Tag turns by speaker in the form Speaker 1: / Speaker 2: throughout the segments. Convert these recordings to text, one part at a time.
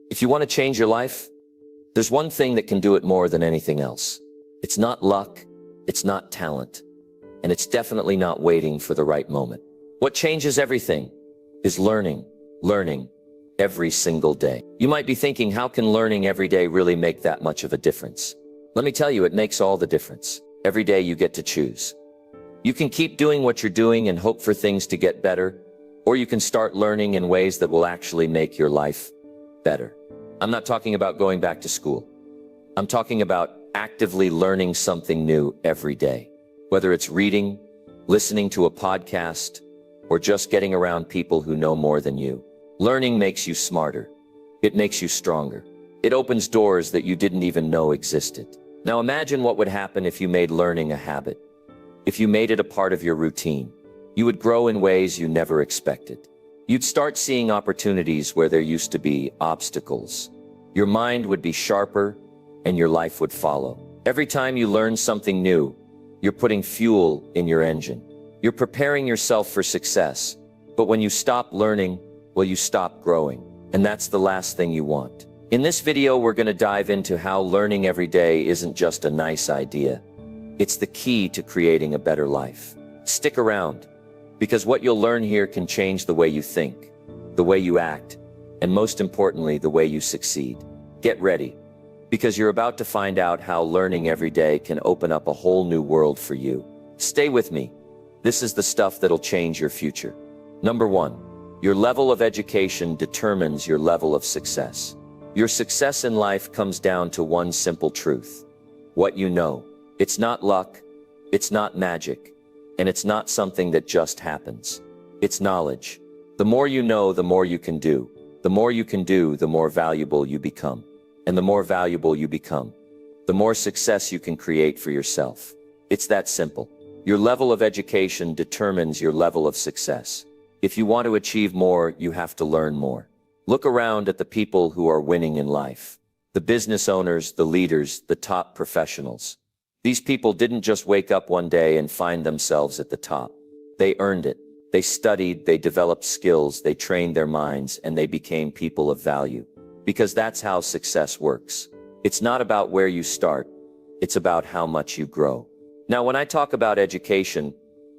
Speaker 1: If you want to change your life, there's one thing that can do it more than anything else. It's not luck, it's not talent, and it's definitely not waiting for the right moment. What changes everything is learning every single day. You might be thinking, how can learning every day really make that much of a difference? Let me tell you, it makes all the difference. Every day you get to choose. You can keep doing what you're doing and hope for things to get better, or you can start learning in ways that will actually make your life better. I'm not talking about going back to school. I'm talking about actively learning something new every day. Whether it's reading, listening to a podcast, or just getting around people who know more than you. Learning makes you smarter. It makes you stronger. It opens doors that you didn't even know existed. Now imagine what would happen if you made learning a habit. If you made it a part of your routine, you would grow in ways you never expected. You'd start seeing opportunities where there used to be obstacles. Your mind would be sharper, and your life would follow. Every time you learn something new, you're putting fuel in your engine. You're preparing yourself for success. But when you stop learning, well, you stop growing. And that's the last thing you want. In this video, we're going to dive into how learning every day isn't just a nice idea. It's the key to creating a better life. Stick around, because what you'll learn here can change the way you think, the way you act, and most importantly, the way you succeed. Get ready, because you're about to find out how learning every day can open up a whole new world for you. Stay with me. This is the stuff that'll change your future. Number 1, your level of education determines your level of success. Your success in life comes down to one simple truth: what you know. It's not luck, it's not magic, and it's not something that just happens. It's knowledge. The more you know, the more you can do. The more you can do, the more valuable you become. And the more valuable you become, the more success you can create for yourself. It's that simple. Your level of education determines your level of success. If you want to achieve more, you have to learn more. Look around at the people who are winning in life. The business owners, the leaders, the top professionals. These people didn't just wake up one day and find themselves at the top. They earned it. They studied, they developed skills, they trained their minds, and they became people of value. Because that's how success works. It's not about where you start. It's about how much you grow. Now, when I talk about education,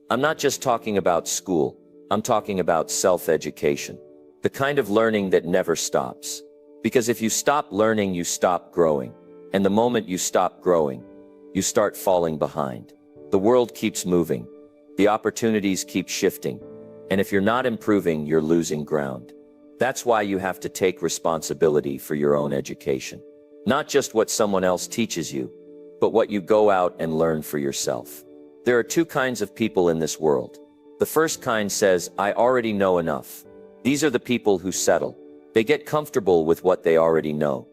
Speaker 1: I'm not just talking about school. I'm talking about self-education. The kind of learning that never stops. Because if you stop learning, you stop growing. And the moment you stop growing, you start falling behind. The world keeps moving. The opportunities keep shifting. And if you're not improving, you're losing ground. That's why you have to take responsibility for your own education. Not just what someone else teaches you, but what you go out and learn for yourself. There are two kinds of people in this world. The first kind says, I already know enough. These are the people who settle. They get comfortable with what they already know.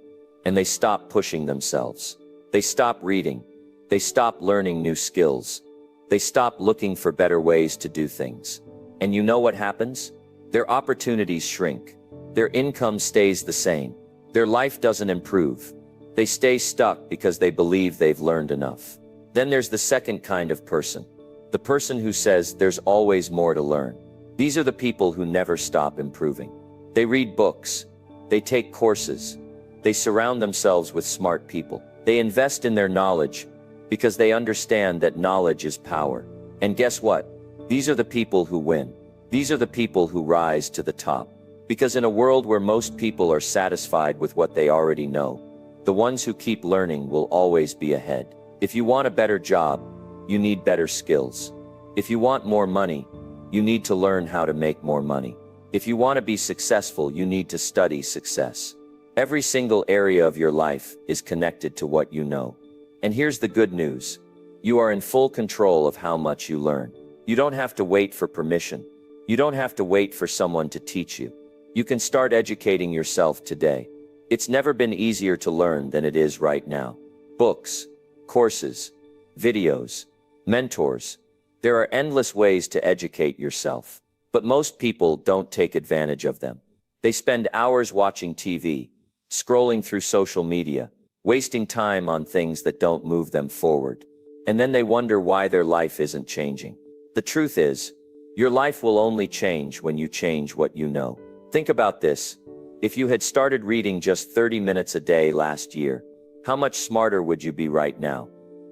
Speaker 1: And they stop pushing themselves. They stop reading. They stop learning new skills. They stop looking for better ways to do things. And you know what happens? Their opportunities shrink. Their income stays the same. Their life doesn't improve. They stay stuck because they believe they've learned enough. Then there's the second kind of person. The person who says there's always more to learn. These are the people who never stop improving. They read books. They take courses. They surround themselves with smart people. They invest in their knowledge because they understand that knowledge is power. And guess what? These are the people who win. These are the people who rise to the top. Because in a world where most people are satisfied with what they already know, the ones who keep learning will always be ahead. If you want a better job, you need better skills. If you want more money, you need to learn how to make more money. If you want to be successful, you need to study success. Every single area of your life is connected to what you know. And here's the good news. You are in full control of how much you learn. You don't have to wait for permission. You don't have to wait for someone to teach you. You can start educating yourself today. It's never been easier to learn than it is right now. Books, courses, videos, mentors. There are endless ways to educate yourself. But most people don't take advantage of them. They spend hours watching TV, scrolling through social media, wasting time on things that don't move them forward. And then they wonder why their life isn't changing. The truth is, your life will only change when you change what you know. Think about this. If you had started reading just 30 minutes a day last year, how much smarter would you be right now?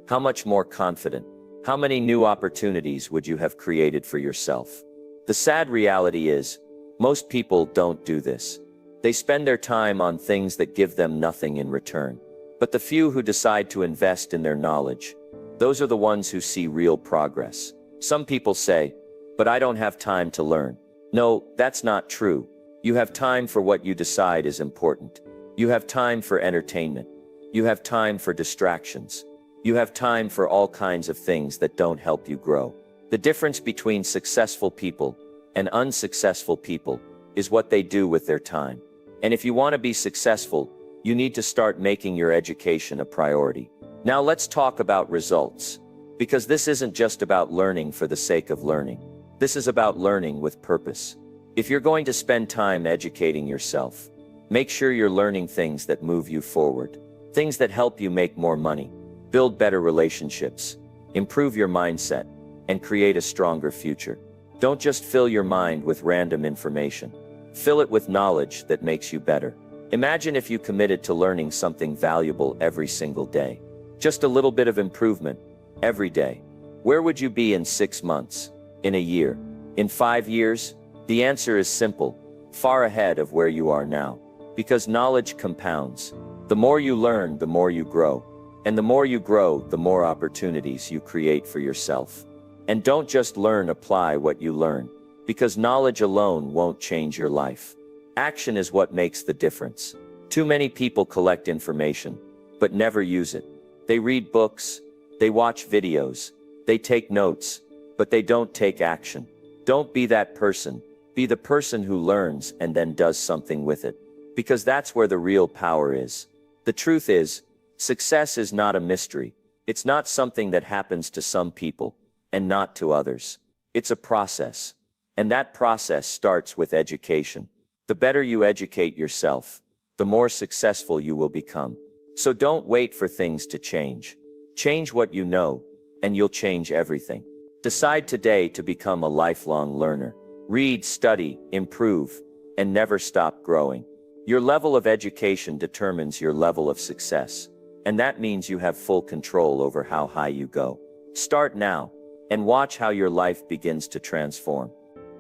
Speaker 1: How much more confident? How many new opportunities would you have created for yourself? The sad reality is, most people don't do this. They spend their time on things that give them nothing in return. But the few who decide to invest in their knowledge, those are the ones who see real progress. Some people say, but I don't have time to learn. No, that's not true. You have time for what you decide is important. You have time for entertainment. You have time for distractions. You have time for all kinds of things that don't help you grow. The difference between successful people and unsuccessful people is what they do with their time. And if you want to be successful, you need to start making your education a priority. Now let's talk about results. Because this isn't just about learning for the sake of learning. This is about learning with purpose. If you're going to spend time educating yourself, make sure you're learning things that move you forward. Things that help you make more money, build better relationships, improve your mindset, and create a stronger future. Don't just fill your mind with random information. Fill it with knowledge that makes you better. Imagine if you committed to learning something valuable every single day. Just a little bit of improvement every day. Where would you be in 6 months? In a year? In 5 years? The answer is simple, far ahead of where you are now. Because knowledge compounds. The more you learn, the more you grow. And the more you grow, the more opportunities you create for yourself. And don't just learn, apply what you learn. Because knowledge alone won't change your life. Action is what makes the difference. Too many people collect information, but never use it. They read books, they watch videos, they take notes, but they don't take action. Don't be that person. Be the person who learns and then does something with it. Because that's where the real power is. The truth is, success is not a mystery. It's not something that happens to some people and not to others. It's a process. And that process starts with education. The better you educate yourself, the more successful you will become. So don't wait for things to change. Change what you know, and you'll change everything. Decide today to become a lifelong learner. Read, study, improve, and never stop growing. Your level of education determines your level of success, and that means you have full control over how high you go. Start now, and watch how your life begins to transform.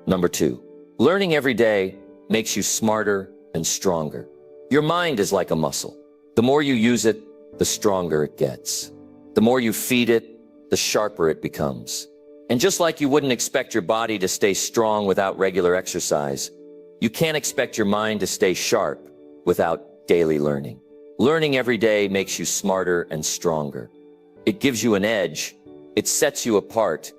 Speaker 1: Number 2, learning every day makes you smarter and stronger. Your mind is like a muscle. The more you use it, the stronger it gets. The more you feed it, the sharper it becomes. And just like you wouldn't expect your body to stay strong without regular exercise, you can't expect your mind to stay sharp without daily learning. Learning every day makes you smarter and stronger. It gives you an edge, it sets you apart,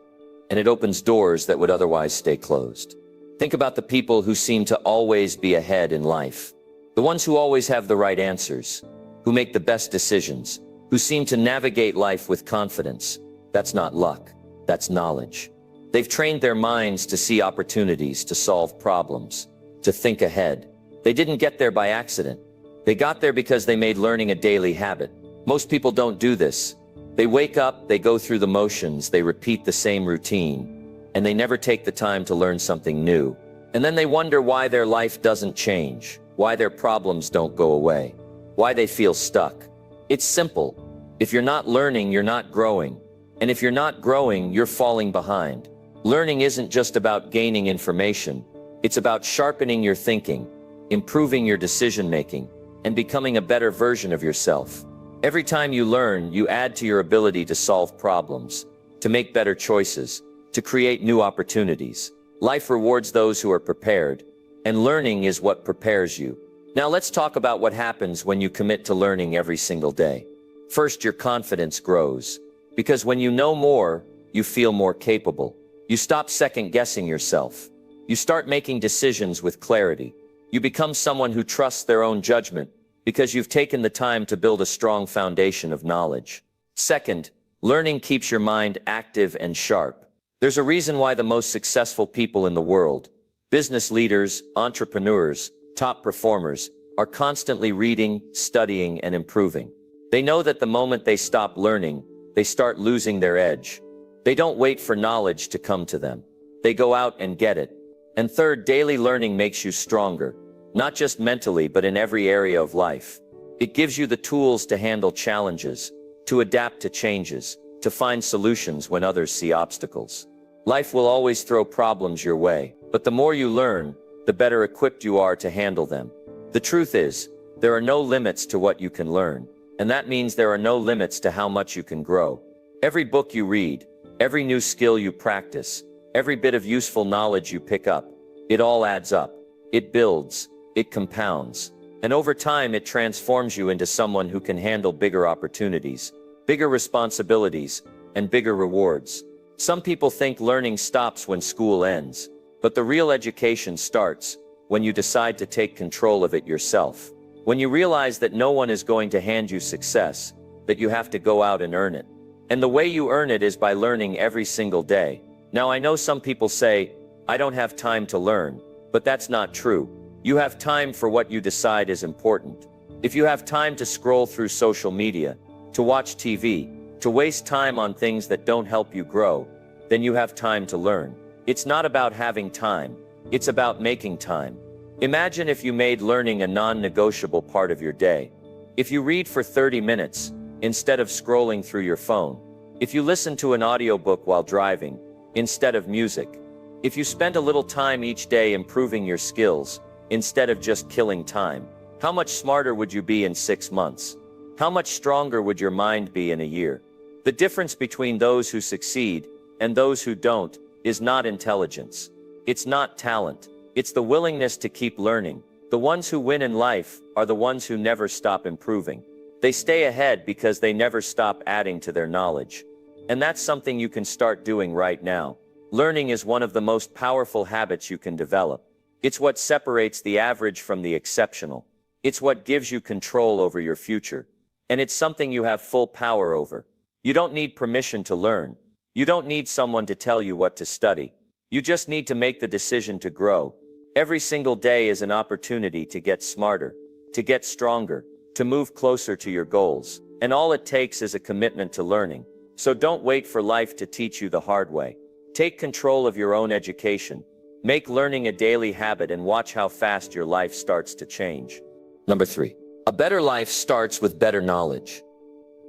Speaker 1: and it opens doors that would otherwise stay closed. Think about the people who seem to always be ahead in life. The ones who always have the right answers, who make the best decisions, who seem to navigate life with confidence. That's not luck, that's knowledge. They've trained their minds to see opportunities, to solve problems, to think ahead. They didn't get there by accident. They got there because they made learning a daily habit. Most people don't do this. They wake up, they go through the motions, they repeat the same routine, and they never take the time to learn something new. And then they wonder why their life doesn't change, why their problems don't go away, why they feel stuck. It's simple. If you're not learning, you're not growing. And if you're not growing, you're falling behind. Learning isn't just about gaining information. It's about sharpening your thinking, improving your decision-making, and becoming a better version of yourself. Every time you learn, you add to your ability to solve problems, to make better choices, to create new opportunities. Life rewards those who are prepared, and learning is what prepares you. Now let's talk about what happens when you commit to learning every single day. First, your confidence grows. Because when you know more, you feel more capable. You stop second-guessing yourself. You start making decisions with clarity. You become someone who trusts their own judgment because you've taken the time to build a strong foundation of knowledge. Second, learning keeps your mind active and sharp. There's a reason why the most successful people in the world, business leaders, entrepreneurs, top performers, are constantly reading, studying, and improving. They know that the moment they stop learning, they start losing their edge. They don't wait for knowledge to come to them. They go out and get it. And third, daily learning makes you stronger, not just mentally, but in every area of life. It gives you the tools to handle challenges, to adapt to changes, to find solutions when others see obstacles. Life will always throw problems your way, but the more you learn, the better equipped you are to handle them. The truth is, there are no limits to what you can learn, and that means there are no limits to how much you can grow. Every book you read, every new skill you practice, every bit of useful knowledge you pick up, it all adds up. It builds, it compounds, and over time it transforms you into someone who can handle bigger opportunities, bigger responsibilities, and bigger rewards. Some people think learning stops when school ends, but the real education starts when you decide to take control of it yourself. When you realize that no one is going to hand you success, that you have to go out and earn it. And the way you earn it is by learning every single day. Now I know some people say, I don't have time to learn, but that's not true. You have time for what you decide is important. If you have time to scroll through social media, to watch TV, to waste time on things that don't help you grow, then you have time to learn. It's not about having time, it's about making time. Imagine if you made learning a non-negotiable part of your day. If you read for 30 minutes, instead of scrolling through your phone. If you listen to an audiobook while driving, instead of music. If you spent a little time each day improving your skills, instead of just killing time. How much smarter would you be in 6 months? How much stronger would your mind be in a year? The difference between those who succeed and those who don't is not intelligence. It's not talent. It's the willingness to keep learning. The ones who win in life are the ones who never stop improving. They stay ahead because they never stop adding to their knowledge. And that's something you can start doing right now. Learning is one of the most powerful habits you can develop. It's what separates the average from the exceptional. It's what gives you control over your future. And it's something you have full power over. You don't need permission to learn. You don't need someone to tell you what to study. You just need to make the decision to grow. Every single day is an opportunity to get smarter, to get stronger, to move closer to your goals. And all it takes is a commitment to learning. So don't wait for life to teach you the hard way. Take control of your own education. Make learning a daily habit and watch how fast your life starts to change. Number 3. A better life starts with better knowledge.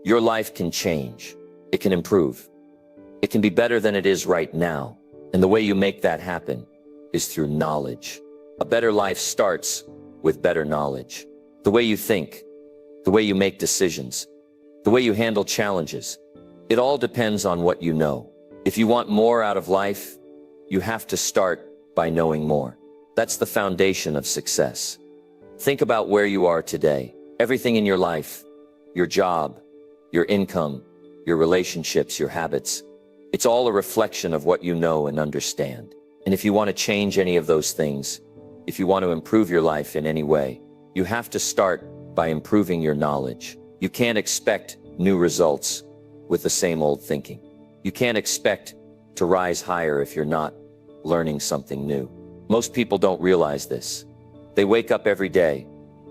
Speaker 1: Your life can change. It can improve. It can be better than it is right now. And the way you make that happen is through knowledge. A better life starts with better knowledge. The way you think, the way you make decisions, the way you handle challenges, it all depends on what you know. If you want more out of life, you have to start by knowing more. That's the foundation of success. Think about where you are today. Everything in your life, your job, your income, your relationships, your habits, it's all a reflection of what you know and understand. And if you want to change any of those things, if you want to improve your life in any way, you have to start by improving your knowledge. You can't expect new results with the same old thinking. You can't expect to rise higher if you're not learning something new. Most people don't realize this. They wake up every day,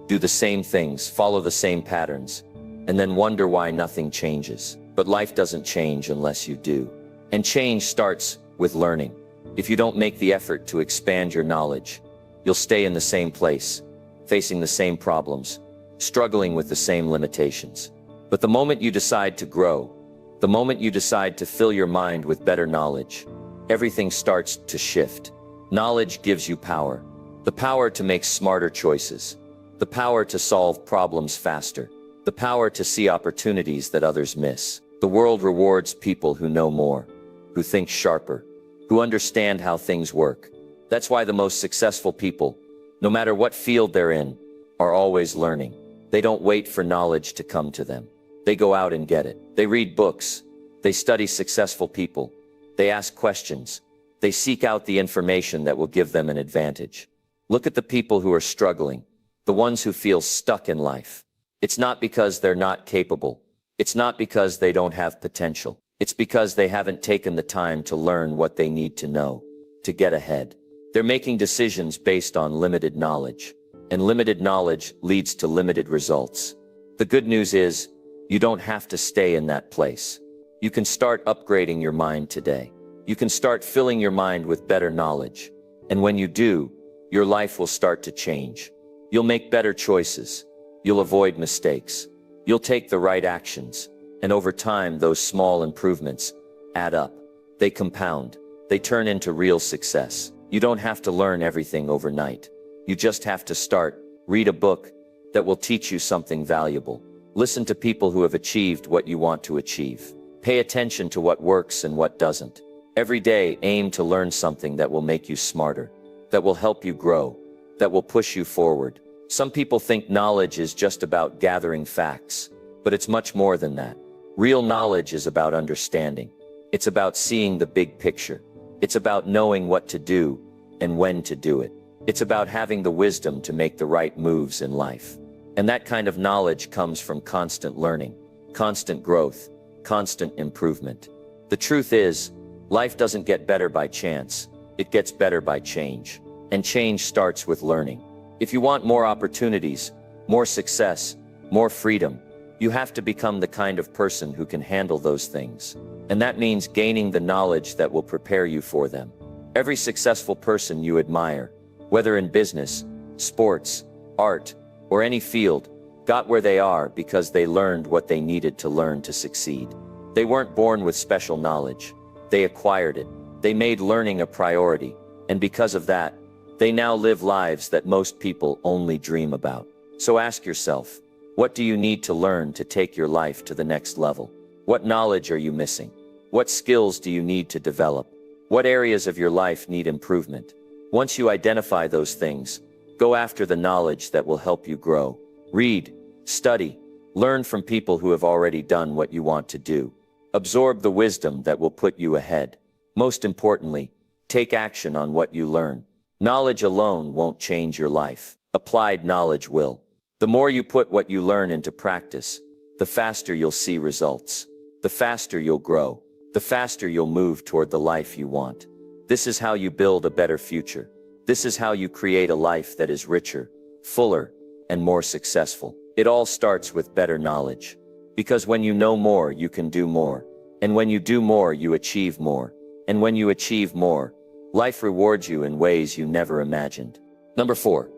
Speaker 1: do the same things, follow the same patterns, and then wonder why nothing changes. But life doesn't change unless you do. And change starts with learning. If you don't make the effort to expand your knowledge, you'll stay in the same place, facing the same problems, struggling with the same limitations. But the moment you decide to grow, the moment you decide to fill your mind with better knowledge, everything starts to shift. Knowledge gives you power. The power to make smarter choices. The power to solve problems faster. The power to see opportunities that others miss. The world rewards people who know more, who think sharper, who understand how things work. That's why the most successful people, no matter what field they're in, are always learning. They don't wait for knowledge to come to them. They go out and get it. They read books. They study successful people. They ask questions. They seek out the information that will give them an advantage. Look at the people who are struggling, the ones who feel stuck in life. It's not because they're not capable. It's not because they don't have potential. It's because they haven't taken the time to learn what they need to know to get ahead. They're making decisions based on limited knowledge, and limited knowledge leads to limited results. The good news is, you don't have to stay in that place. You can start upgrading your mind today. You can start filling your mind with better knowledge. And when you do, your life will start to change. You'll make better choices. You'll avoid mistakes. You'll take the right actions. And over time, those small improvements add up. They compound. They turn into real success. You don't have to learn everything overnight. You just have to start. Read a book that will teach you something valuable. Listen to people who have achieved what you want to achieve. Pay attention to what works and what doesn't. Every day, aim to learn something that will make you smarter, that will help you grow, that will push you forward. Some people think knowledge is just about gathering facts, but it's much more than that. Real knowledge is about understanding. It's about seeing the big picture. It's about knowing what to do and when to do it. It's about having the wisdom to make the right moves in life. And that kind of knowledge comes from constant learning, constant growth, constant improvement. The truth is, life doesn't get better by chance. It gets better by change. And change starts with learning. If you want more opportunities, more success, more freedom, you have to become the kind of person who can handle those things. And that means gaining the knowledge that will prepare you for them. Every successful person you admire, whether in business, sports, art, or any field, got where they are because they learned what they needed to learn to succeed. They weren't born with special knowledge. They acquired it. They made learning a priority. And because of that, they now live lives that most people only dream about. So ask yourself, what do you need to learn to take your life to the next level? What knowledge are you missing? What skills do you need to develop? What areas of your life need improvement? Once you identify those things, go after the knowledge that will help you grow. Read, study, learn from people who have already done what you want to do. Absorb the wisdom that will put you ahead. Most importantly, take action on what you learn. Knowledge alone won't change your life. Applied knowledge will. The more you put what you learn into practice, the faster you'll see results. The faster you'll grow. The faster you'll move toward the life you want. This is how you build a better future. This is how you create a life that is richer, fuller, and more successful. It all starts with better knowledge. Because when you know more, you can do more. And when you do more, you achieve more. And when you achieve more, life rewards you in ways you never imagined. Number 4.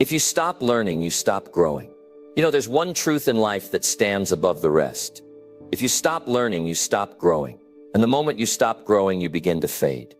Speaker 1: If you stop learning, you stop growing. There's one truth in life that stands above the rest. If you stop learning, you stop growing. And the moment you stop growing, you begin to fade.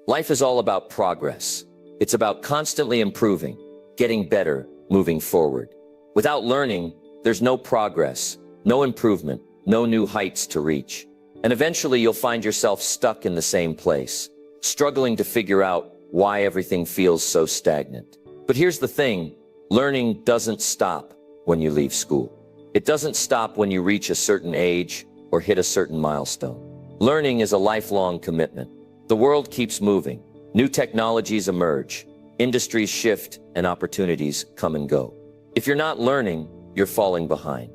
Speaker 1: Life is all about progress. It's about constantly improving, getting better, moving forward. Without learning, there's no progress, no improvement, no new heights to reach. And eventually you'll find yourself stuck in the same place, struggling to figure out why everything feels so stagnant. But here's the thing, learning doesn't stop when you leave school. It doesn't stop when you reach a certain age or hit a certain milestone. Learning is a lifelong commitment. The world keeps moving. New technologies emerge. Industries shift and opportunities come and go. If you're not learning, you're falling behind.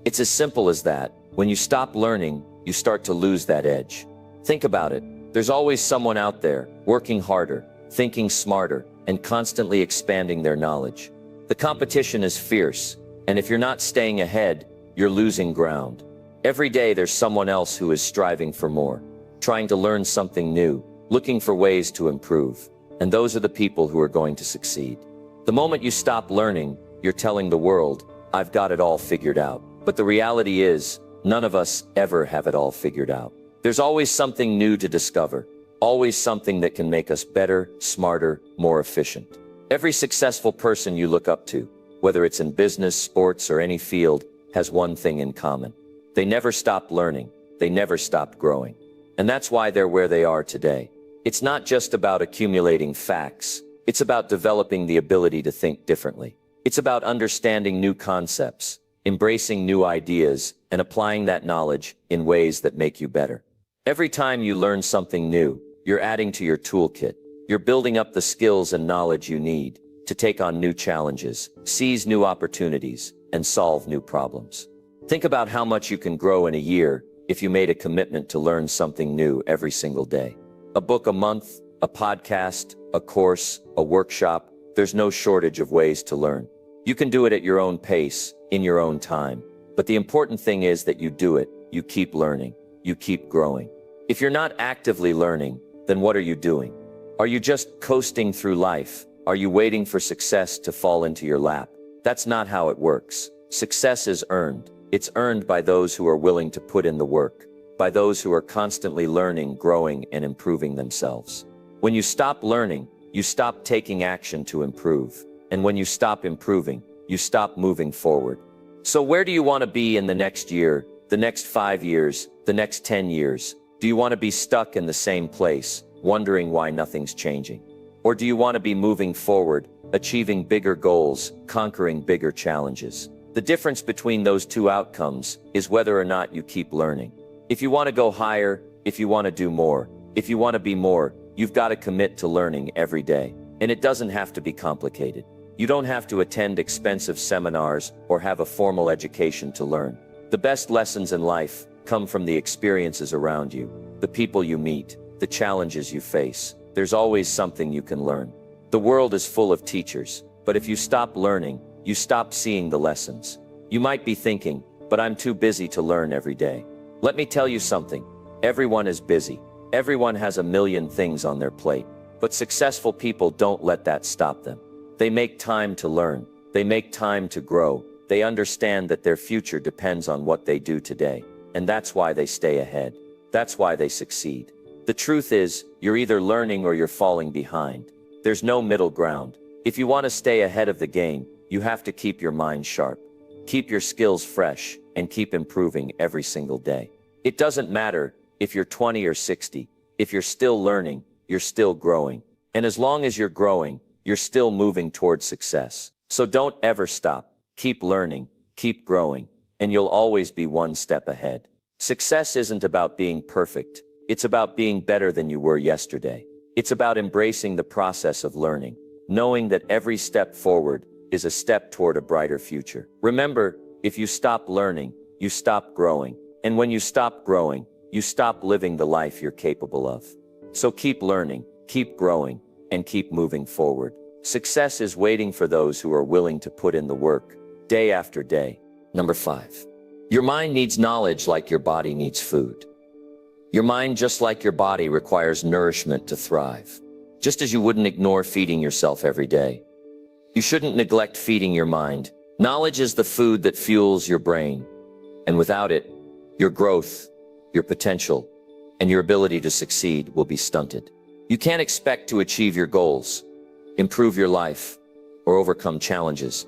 Speaker 1: It's as simple as that. When you stop learning, you start to lose that edge. Think about it. There's always someone out there, working harder, thinking smarter, and constantly expanding their knowledge. The competition is fierce, and if you're not staying ahead, you're losing ground. Every day there's someone else who is striving for more, trying to learn something new, looking for ways to improve. And those are the people who are going to succeed. The moment you stop learning, you're telling the world, I've got it all figured out. But the reality is, none of us ever have it all figured out. There's always something new to discover, always something that can make us better, smarter, more efficient. Every successful person you look up to, whether it's in business, sports, or any field, has one thing in common. They never stopped learning. They never stopped growing. And that's why they're where they are today. It's not just about accumulating facts. It's about developing the ability to think differently. It's about understanding new concepts, embracing new ideas, and applying that knowledge in ways that make you better. Every time you learn something new, you're adding to your toolkit. You're building up the skills and knowledge you need to take on new challenges, seize new opportunities, and solve new problems. Think about how much you can grow in a year if you made a commitment to learn something new every single day. A book a month, a podcast, a course, a workshop, there's no shortage of ways to learn. You can do it at your own pace, in your own time. But the important thing is that you do it, you keep learning, you keep growing. If you're not actively learning, then what are you doing? Are you just coasting through life? Are you waiting for success to fall into your lap? That's not how it works. Success is earned. It's earned by those who are willing to put in the work, by those who are constantly learning, growing, and improving themselves. When you stop learning, you stop taking action to improve. And when you stop improving, you stop moving forward. So where do you want to be in the next year, the next 5 years, the next 10 years? Do you want to be stuck in the same place, wondering why nothing's changing? Or do you want to be moving forward, achieving bigger goals, conquering bigger challenges? The difference between those two outcomes is whether or not you keep learning. If you want to go higher, if you want to do more, if you want to be more, you've got to commit to learning every day. And it doesn't have to be complicated. You don't have to attend expensive seminars or have a formal education to learn. The best lessons in life come from the experiences around you, the people you meet, the challenges you face. There's always something you can learn. The world is full of teachers, but if you stop learning, you stop seeing the lessons. You might be thinking, but I'm too busy to learn every day. Let me tell you something. Everyone is busy. Everyone has a million things on their plate. But successful people don't let that stop them. They make time to learn. They make time to grow. They understand that their future depends on what they do today. And that's why they stay ahead. That's why they succeed. The truth is, you're either learning or you're falling behind. There's no middle ground. If you want to stay ahead of the game, you have to keep your mind sharp. Keep your skills fresh and keep improving every single day. It doesn't matter if you're 20 or 60. If you're still learning, you're still growing. And as long as you're growing, you're still moving towards success. So don't ever stop. Keep learning, keep growing, and you'll always be one step ahead. Success isn't about being perfect. It's about being better than you were yesterday. It's about embracing the process of learning, knowing that every step forward is a step toward a brighter future. Remember, if you stop learning, you stop growing. And when you stop growing, you stop living the life you're capable of. So keep learning, keep growing, and keep moving forward. Success is waiting for those who are willing to put in the work, day after day. Number 5. Your mind needs knowledge like your body needs food. Your mind, just like your body, requires nourishment to thrive. Just as you wouldn't ignore feeding yourself every day, you shouldn't neglect feeding your mind. Knowledge is the food that fuels your brain. And without it, your growth, your potential, and your ability to succeed will be stunted. You can't expect to achieve your goals, improve your life, or overcome challenges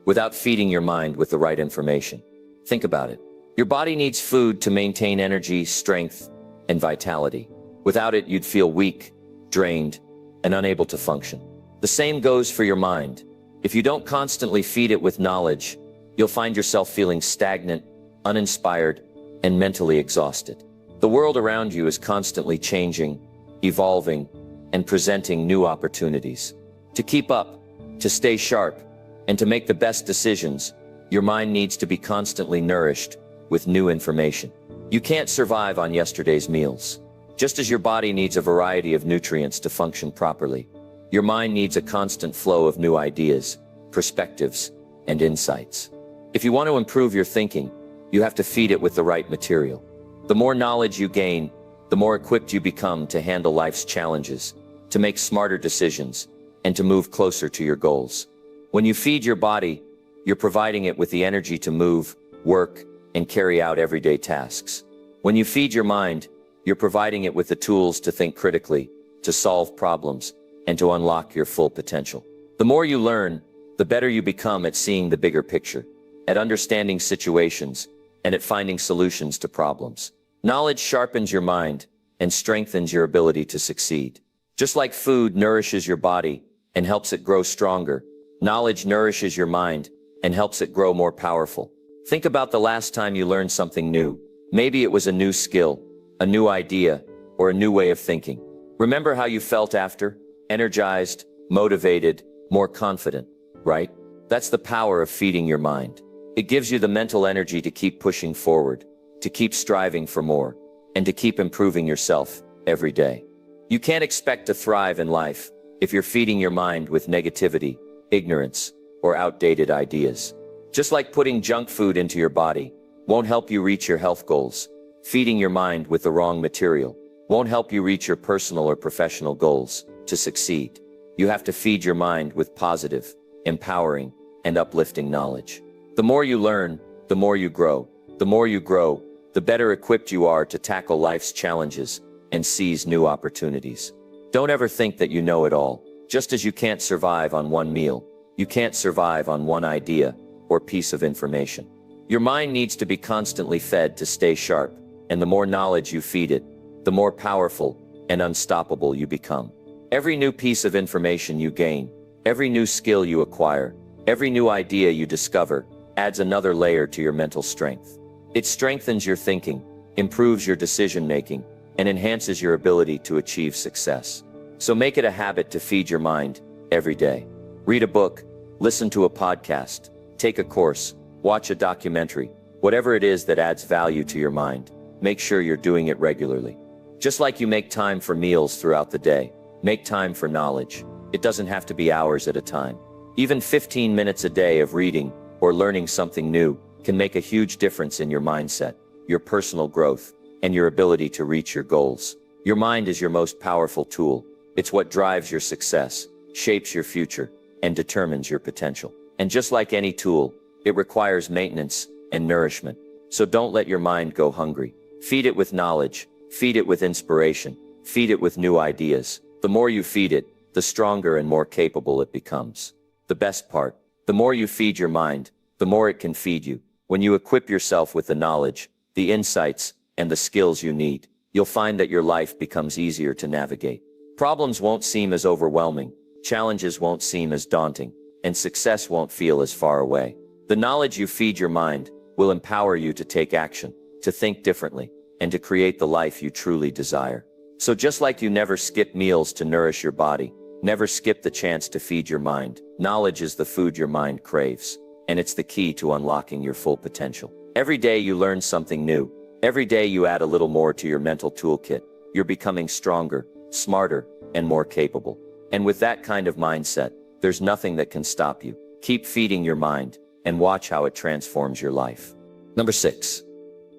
Speaker 1: without feeding your mind with the right information. Think about it. Your body needs food to maintain energy, strength, and vitality. Without it, you'd feel weak, drained, and unable to function. The same goes for your mind. If you don't constantly feed it with knowledge, you'll find yourself feeling stagnant, uninspired, and mentally exhausted. The world around you is constantly changing, evolving, and presenting new opportunities. To keep up, to stay sharp, and to make the best decisions, your mind needs to be constantly nourished with new information. You can't survive on yesterday's meals. Just as your body needs a variety of nutrients to function properly, your mind needs a constant flow of new ideas, perspectives, and insights. If you want to improve your thinking, you have to feed it with the right material. The more knowledge you gain, the more equipped you become to handle life's challenges, to make smarter decisions, and to move closer to your goals. When you feed your body, you're providing it with the energy to move, work, and carry out everyday tasks. When you feed your mind, you're providing it with the tools to think critically, to solve problems, and to unlock your full potential. The more you learn, the better you become at seeing the bigger picture, at understanding situations, and at finding solutions to problems. Knowledge sharpens your mind and strengthens your ability to succeed. Just like food nourishes your body and helps it grow stronger, knowledge nourishes your mind and helps it grow more powerful. Think about the last time you learned something new. Maybe it was a new skill, a new idea, or a new way of thinking. Remember how you felt after? Energized, motivated, more confident, right? That's the power of feeding your mind. It gives you the mental energy to keep pushing forward, to keep striving for more, and to keep improving yourself every day. You can't expect to thrive in life if you're feeding your mind with negativity, ignorance, or outdated ideas. Just like putting junk food into your body won't help you reach your health goals, feeding your mind with the wrong material won't help you reach your personal or professional goals. to succeed. You have to feed your mind with positive, empowering, and uplifting knowledge. The more you learn, the more you grow. The more you grow, the better equipped you are to tackle life's challenges and seize new opportunities. Don't ever think that you know it all. Just as you can't survive on one meal, you can't survive on one idea or piece of information. Your mind needs to be constantly fed to stay sharp, and the more knowledge you feed it, the more powerful and unstoppable you become. Every new piece of information you gain, every new skill you acquire, every new idea you discover, adds another layer to your mental strength. It strengthens your thinking, improves your decision-making, and enhances your ability to achieve success. So make it a habit to feed your mind every day. Read a book, listen to a podcast, take a course, watch a documentary, whatever it is that adds value to your mind. Make sure you're doing it regularly. Just like you make time for meals throughout the day, make time for knowledge. It doesn't have to be hours at a time. Even 15 minutes a day of reading or learning something new can make a huge difference in your mindset, your personal growth, and your ability to reach your goals. Your mind is your most powerful tool. It's what drives your success, shapes your future, and determines your potential. And just like any tool, it requires maintenance and nourishment. So don't let your mind go hungry. Feed it with knowledge, feed it with inspiration, feed it with new ideas. The more you feed it, the stronger and more capable it becomes. The best part, the more you feed your mind, the more it can feed you. When you equip yourself with the knowledge, the insights, and the skills you need, you'll find that your life becomes easier to navigate. Problems won't seem as overwhelming, challenges won't seem as daunting, and success won't feel as far away. The knowledge you feed your mind will empower you to take action, to think differently, and to create the life you truly desire. So just like you never skip meals to nourish your body, never skip the chance to feed your mind. Knowledge is the food your mind craves, and it's the key to unlocking your full potential. Every day you learn something new. Every day you add a little more to your mental toolkit. You're becoming stronger, smarter, and more capable. And with that kind of mindset, there's nothing that can stop you. Keep feeding your mind and watch how it transforms your life. Number 6.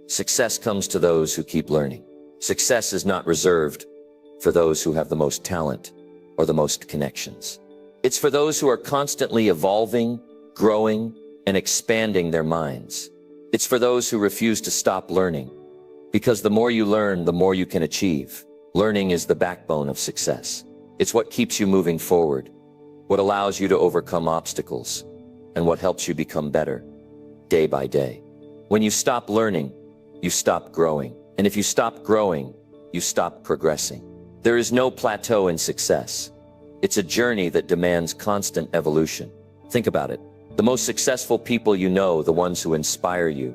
Speaker 1: Success comes to those who keep learning. Success is not reserved for those who have the most talent or the most connections. It's for those who are constantly evolving, growing, and expanding their minds. It's for those who refuse to stop learning. Because the more you learn, the more you can achieve. Learning is the backbone of success. It's what keeps you moving forward, what allows you to overcome obstacles, and what helps you become better day by day. When you stop learning, you stop growing. And if you stop growing, you stop progressing. There is no plateau in success. It's a journey that demands constant evolution. Think about it. The most successful people you know, the ones who inspire you,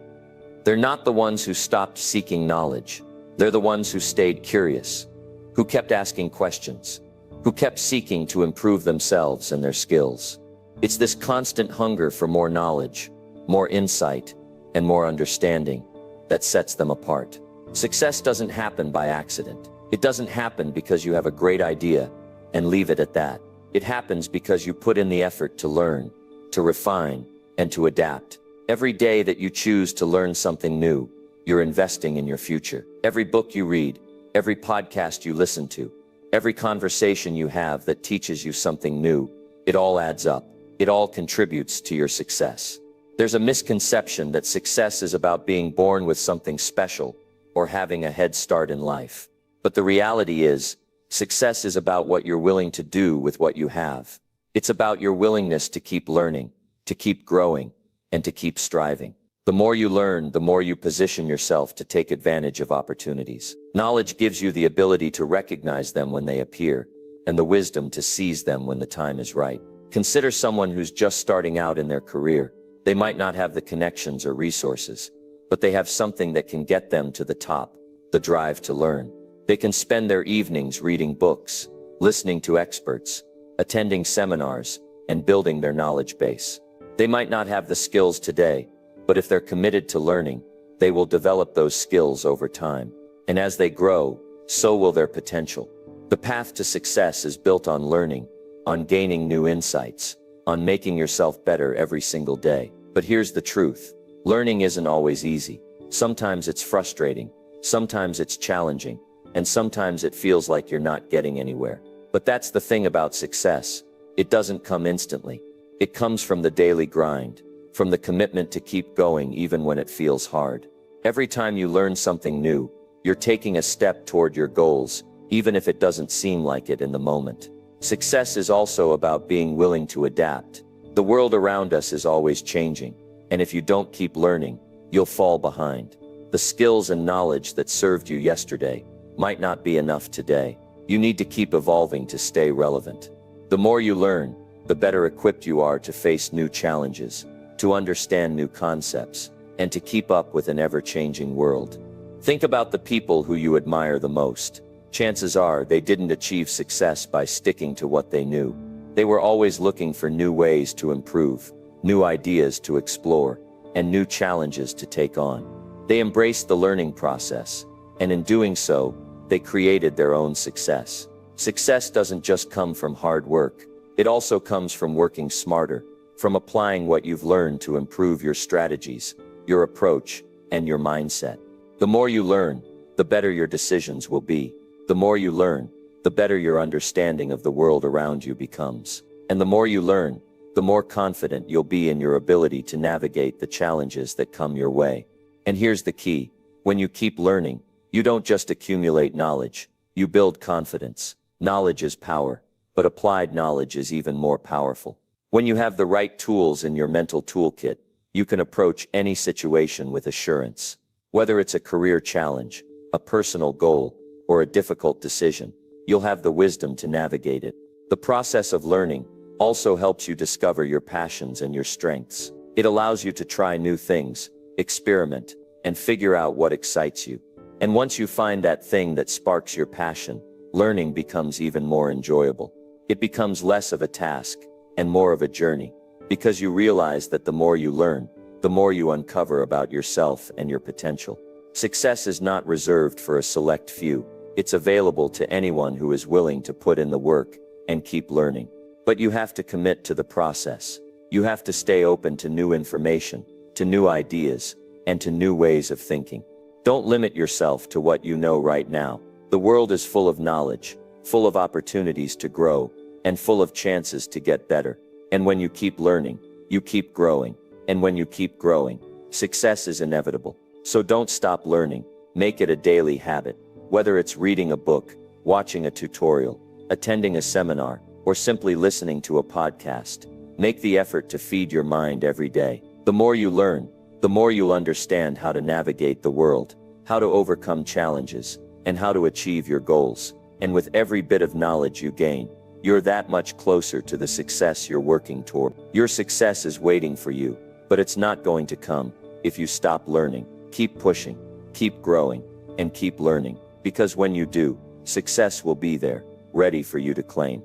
Speaker 1: they're not the ones who stopped seeking knowledge. They're the ones who stayed curious, who kept asking questions, who kept seeking to improve themselves and their skills. It's this constant hunger for more knowledge, more insight, and more understanding that sets them apart. Success doesn't happen by accident. It doesn't happen because you have a great idea and leave it at that. It happens because you put in the effort to learn, to refine, and to adapt. Every day that you choose to learn something new, you're investing in your future. Every book you read, every podcast you listen to, every conversation you have that teaches you something new, it all adds up. It all contributes to your success. There's a misconception that success is about being born with something special or having a head start in life. But the reality is, success is about what you're willing to do with what you have. It's about your willingness to keep learning, to keep growing, and to keep striving. The more you learn, the more you position yourself to take advantage of opportunities. Knowledge gives you the ability to recognize them when they appear, and the wisdom to seize them when the time is right. Consider someone who's just starting out in their career. They might not have the connections or resources, but they have something that can get them to the top, the drive to learn. They can spend their evenings reading books, listening to experts, attending seminars, and building their knowledge base. They might not have the skills today, but if they're committed to learning, they will develop those skills over time. And as they grow, so will their potential. The path to success is built on learning, on gaining new insights, on making yourself better every single day. But here's the truth. Learning isn't always easy. Sometimes it's frustrating, sometimes it's challenging, and sometimes it feels like you're not getting anywhere. But that's the thing about success. It doesn't come instantly. It comes from the daily grind, from the commitment to keep going even when it feels hard. Every time you learn something new, you're taking a step toward your goals, even if it doesn't seem like it in the moment. Success is also about being willing to adapt. The world around us is always changing, and if you don't keep learning, you'll fall behind. The skills and knowledge that served you yesterday might not be enough today. You need to keep evolving to stay relevant. The more you learn, the better equipped you are to face new challenges, to understand new concepts, and to keep up with an ever-changing world. Think about the people who you admire the most. Chances are they didn't achieve success by sticking to what they knew. They were always looking for new ways to improve, new ideas to explore, and new challenges to take on. They embraced the learning process, and in doing so, they created their own success. Success doesn't just come from hard work. It also comes from working smarter, from applying what you've learned to improve your strategies, your approach, and your mindset. The more you learn, the better your decisions will be. The more you learn, the better your understanding of the world around you becomes. And the more you learn, the more confident you'll be in your ability to navigate the challenges that come your way. And here's the key. When you keep learning, you don't just accumulate knowledge, you build confidence. Knowledge is power, but applied knowledge is even more powerful. When you have the right tools in your mental toolkit, you can approach any situation with assurance. Whether it's a career challenge, a personal goal, or a difficult decision, you'll have the wisdom to navigate it. The process of learning also helps you discover your passions and your strengths. It allows you to try new things, experiment, and figure out what excites you. And once you find that thing that sparks your passion, learning becomes even more enjoyable. It becomes less of a task and more of a journey, because you realize that the more you learn, the more you uncover about yourself and your potential. Success is not reserved for a select few. It's available to anyone who is willing to put in the work and keep learning. But you have to commit to the process. You have to stay open to new information, to new ideas, and to new ways of thinking. Don't limit yourself to what you know right now. The world is full of knowledge, full of opportunities to grow, and full of chances to get better. And when you keep learning, you keep growing. And when you keep growing, success is inevitable. So don't stop learning. Make it a daily habit. Whether it's reading a book, watching a tutorial, attending a seminar, or simply listening to a podcast, make the effort to feed your mind every day. The more you learn, the more you'll understand how to navigate the world, how to overcome challenges, and how to achieve your goals. And with every bit of knowledge you gain, you're that much closer to the success you're working toward. Your success is waiting for you, but it's not going to come if you stop learning. Keep pushing, keep growing, and keep learning, because when you do, success will be there, ready for you to claim.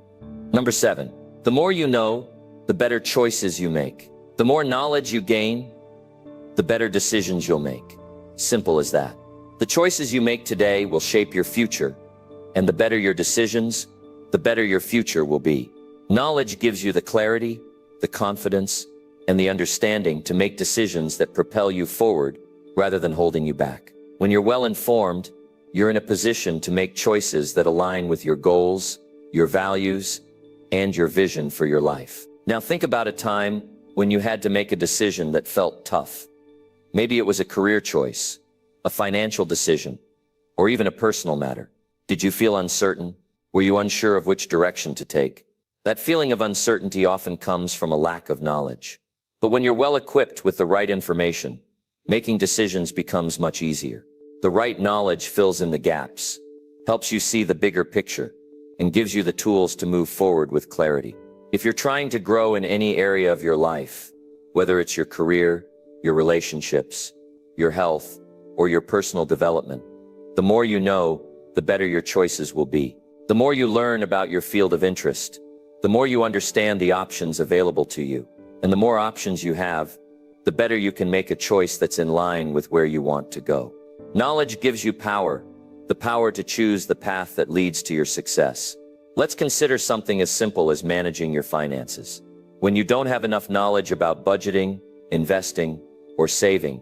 Speaker 1: Number 7, the more you know, the better choices you make. The more knowledge you gain, the better decisions you'll make. Simple as that. The choices you make today will shape your future, and the better your decisions, the better your future will be. Knowledge gives you the clarity, the confidence, and the understanding to make decisions that propel you forward rather than holding you back. When you're well informed, you're in a position to make choices that align with your goals, your values, and your vision for your life. Now think about a time when you had to make a decision that felt tough. Maybe it was a career choice, a financial decision, or even a personal matter. Did you feel uncertain? Were you unsure of which direction to take? That feeling of uncertainty often comes from a lack of knowledge. But when you're well equipped with the right information, making decisions becomes much easier. The right knowledge fills in the gaps, helps you see the bigger picture, and gives you the tools to move forward with clarity. If you're trying to grow in any area of your life, whether it's your career, your relationships, your health, or your personal development, the more you know, the better your choices will be. The more you learn about your field of interest, the more you understand the options available to you. And the more options you have, the better you can make a choice that's in line with where you want to go. Knowledge gives you power, the power to choose the path that leads to your success. Let's consider something as simple as managing your finances. When you don't have enough knowledge about budgeting, investing, or saving,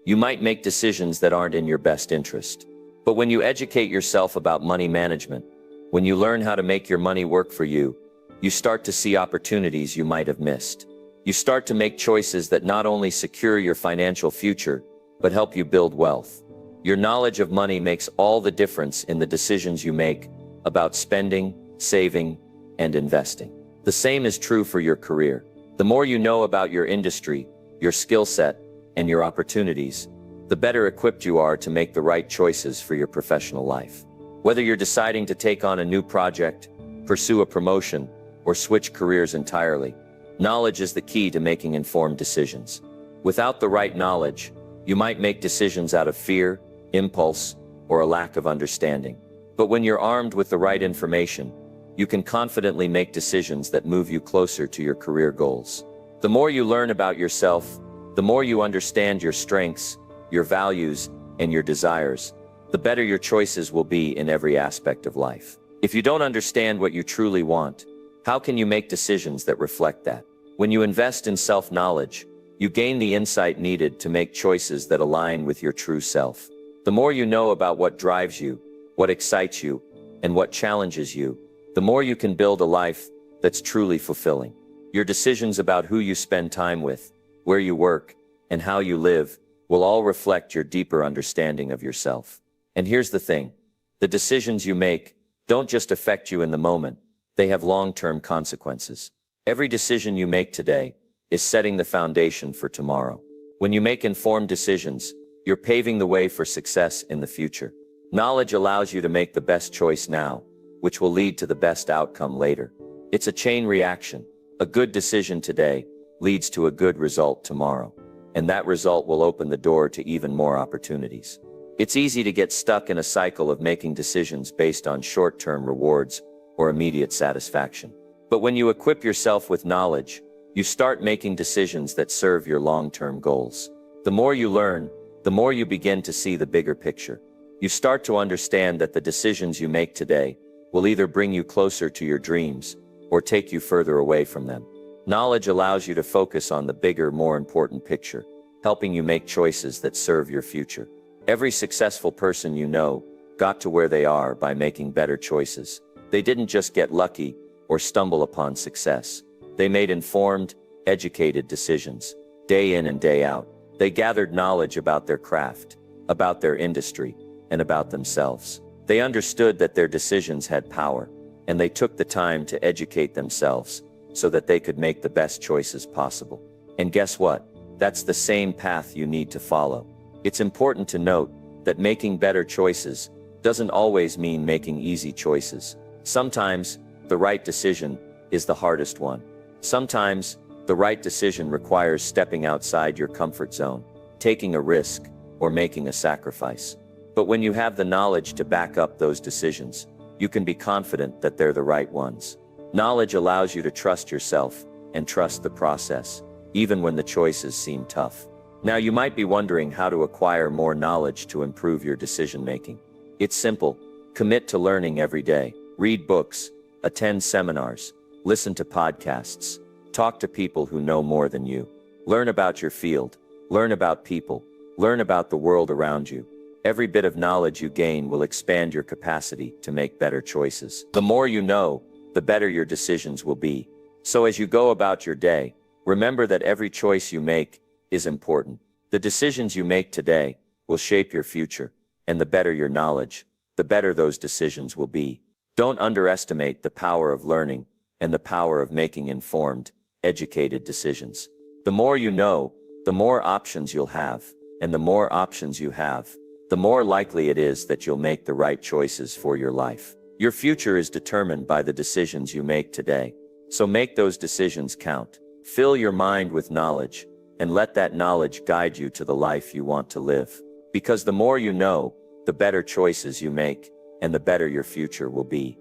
Speaker 1: you might make decisions that aren't in your best interest. But when you educate yourself about money management, When you learn how to make your money work for you, you start to see opportunities you might have missed. You start to make choices that not only secure your financial future, but help you build wealth. Your knowledge of money makes all the difference in the decisions you make about spending, saving, and investing. The same is true for your career. The more you know about your industry, your skill set, and your opportunities, the better equipped you are to make the right choices for your professional life. Whether you're deciding to take on a new project, pursue a promotion, or switch careers entirely, knowledge is the key to making informed decisions. Without the right knowledge, you might make decisions out of fear, impulse, or a lack of understanding. But when you're armed with the right information, you can confidently make decisions that move you closer to your career goals. The more you learn about yourself, the more you understand your strengths, your values, and your desires, the better your choices will be in every aspect of life. If you don't understand what you truly want, how can you make decisions that reflect that? When you invest in self-knowledge, you gain the insight needed to make choices that align with your true self. The more you know about what drives you, what excites you, and what challenges you, the more you can build a life that's truly fulfilling. Your decisions about who you spend time with, where you work, and how you live will all reflect your deeper understanding of yourself. And here's the thing, the decisions you make don't just affect you in the moment, they have long-term consequences. Every decision you make today is setting the foundation for tomorrow. When you make informed decisions, you're paving the way for success in the future. Knowledge allows you to make the best choice now, which will lead to the best outcome later. It's a chain reaction. A good decision today leads to a good result tomorrow, and that result will open the door to even more opportunities. It's easy to get stuck in a cycle of making decisions based on short-term rewards or immediate satisfaction. But when you equip yourself with knowledge, you start making decisions that serve your long-term goals. The more you learn, the more you begin to see the bigger picture. You start to understand that the decisions you make today will either bring you closer to your dreams or take you further away from them. Knowledge allows you to focus on the bigger, more important picture, helping you make choices that serve your future. Every successful person you know got to where they are by making better choices. They didn't just get lucky or stumble upon success. They made informed, educated decisions, day in and day out. They gathered knowledge about their craft, about their industry, and about themselves. They understood that their decisions had power, and they took the time to educate themselves so that they could make the best choices possible. And guess what? That's the same path you need to follow. It's important to note that making better choices doesn't always mean making easy choices. Sometimes, the right decision is the hardest one. Sometimes, the right decision requires stepping outside your comfort zone, taking a risk, or making a sacrifice. But when you have the knowledge to back up those decisions, you can be confident that they're the right ones. Knowledge allows you to trust yourself and trust the process, even when the choices seem tough. Now you might be wondering how to acquire more knowledge to improve your decision-making. It's simple. Commit to learning every day. Read books, attend seminars, listen to podcasts, talk to people who know more than you. Learn about your field, learn about people, learn about the world around you. Every bit of knowledge you gain will expand your capacity to make better choices. The more you know, the better your decisions will be. So as you go about your day, remember that every choice you make is important. The decisions you make today will shape your future, and the better your knowledge, the better those decisions will be. Don't underestimate the power of learning and the power of making informed, educated decisions. The more you know, the more options you'll have, and the more options you have, the more likely it is that you'll make the right choices for your life. Your future is determined by the decisions you make today. So make those decisions count. Fill your mind with knowledge, and let that knowledge guide you to the life you want to live. Because the more you know, the better choices you make, and the better your future will be.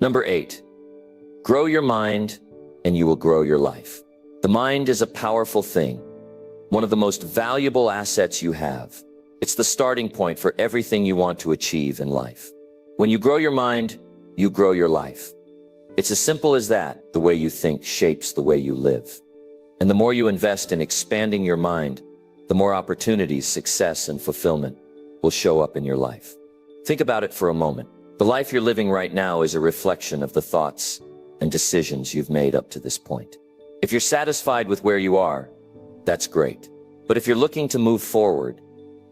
Speaker 1: Number 8. Grow your mind, and you will grow your life. The mind is a powerful thing, one of the most valuable assets you have. It's the starting point for everything you want to achieve in life. When you grow your mind, you grow your life. It's as simple as that. The way you think shapes the way you live. And the more you invest in expanding your mind, the more opportunities, success, and fulfillment will show up in your life. Think about it for a moment. The life you're living right now is a reflection of the thoughts and decisions you've made up to this point. If you're satisfied with where you are, that's great. But if you're looking to move forward,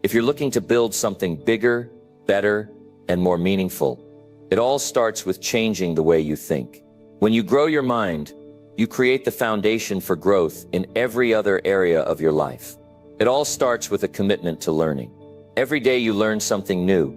Speaker 1: if you're looking to build something bigger, better, and more meaningful, it all starts with changing the way you think. When you grow your mind, you create the foundation for growth in every other area of your life. It all starts with a commitment to learning. Every day you learn something new.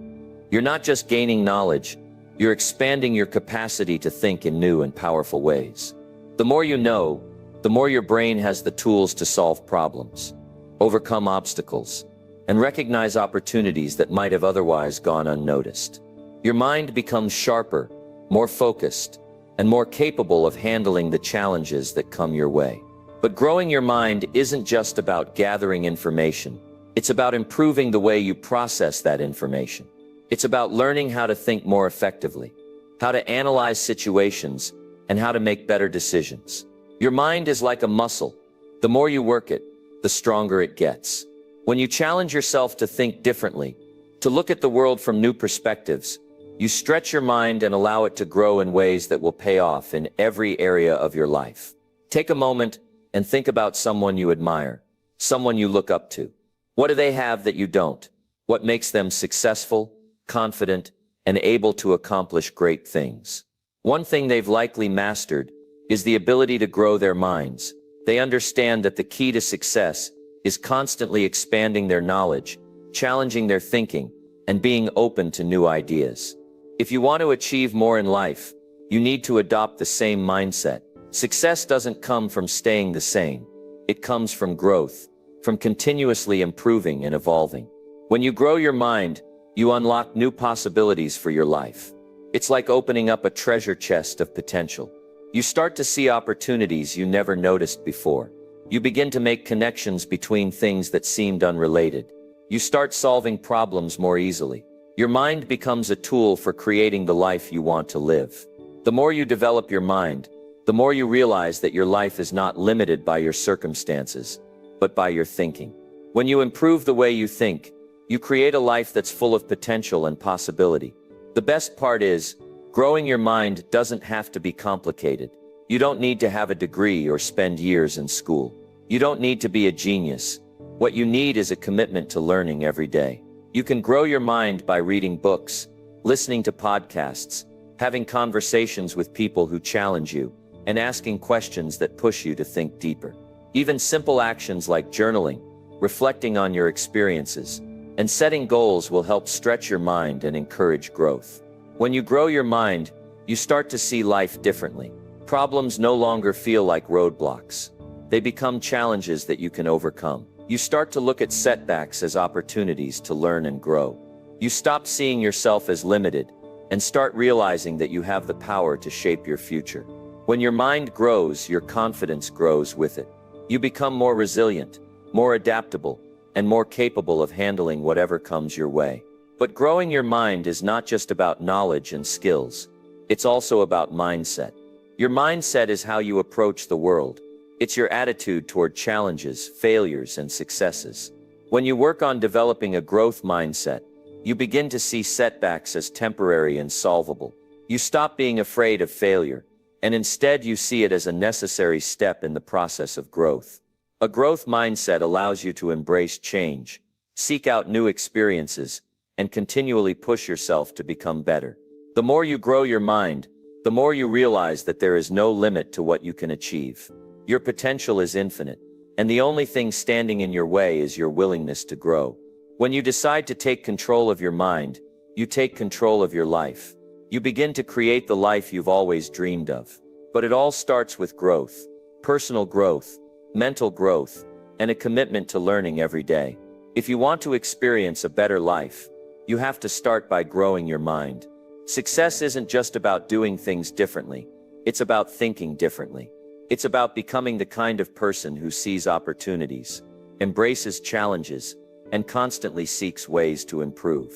Speaker 1: You're not just gaining knowledge, you're expanding your capacity to think in new and powerful ways. The more you know, the more your brain has the tools to solve problems, overcome obstacles, and recognize opportunities that might have otherwise gone unnoticed. Your mind becomes sharper, more focused, and more capable of handling the challenges that come your way. But growing your mind isn't just about gathering information. It's about improving the way you process that information. It's about learning how to think more effectively, how to analyze situations, and how to make better decisions. Your mind is like a muscle. The more you work it, the stronger it gets. When you challenge yourself to think differently, to look at the world from new perspectives, you stretch your mind and allow it to grow in ways that will pay off in every area of your life. Take a moment and think about someone you admire, someone you look up to. What do they have that you don't? What makes them successful, confident, and able to accomplish great things? One thing they've likely mastered is the ability to grow their minds. They understand that the key to success is constantly expanding their knowledge, challenging their thinking, and being open to new ideas. If you want to achieve more in life, you need to adopt the same mindset. Success doesn't come from staying the same. It comes from growth, from continuously improving and evolving. When you grow your mind, you unlock new possibilities for your life. It's like opening up a treasure chest of potential. You start to see opportunities you never noticed before. You begin to make connections between things that seemed unrelated. You start solving problems more easily. Your mind becomes a tool for creating the life you want to live. The more you develop your mind, the more you realize that your life is not limited by your circumstances, but by your thinking. When you improve the way you think, you create a life that's full of potential and possibility. The best part is, growing your mind doesn't have to be complicated. You don't need to have a degree or spend years in school. You don't need to be a genius. What you need is a commitment to learning every day. You can grow your mind by reading books, listening to podcasts, having conversations with people who challenge you, and asking questions that push you to think deeper. Even simple actions like journaling, reflecting on your experiences, and setting goals will help stretch your mind and encourage growth. When you grow your mind, you start to see life differently. Problems no longer feel like roadblocks. They become challenges that you can overcome. You start to look at setbacks as opportunities to learn and grow. You stop seeing yourself as limited and start realizing that you have the power to shape your future. When your mind grows, your confidence grows with it. You become more resilient, more adaptable, and more capable of handling whatever comes your way. But growing your mind is not just about knowledge and skills. It's also about mindset. Your mindset is how you approach the world. It's your attitude toward challenges, failures, and successes. When you work on developing a growth mindset, you begin to see setbacks as temporary and solvable. You stop being afraid of failure, and instead you see it as a necessary step in the process of growth. A growth mindset allows you to embrace change, seek out new experiences, and continually push yourself to become better. The more you grow your mind, the more you realize that there is no limit to what you can achieve. Your potential is infinite, and the only thing standing in your way is your willingness to grow. When you decide to take control of your mind, you take control of your life. You begin to create the life you've always dreamed of. But it all starts with growth, personal growth, mental growth, and a commitment to learning every day. If you want to experience a better life, you have to start by growing your mind. Success isn't just about doing things differently. It's about thinking differently. It's about becoming the kind of person who sees opportunities, embraces challenges, and constantly seeks ways to improve.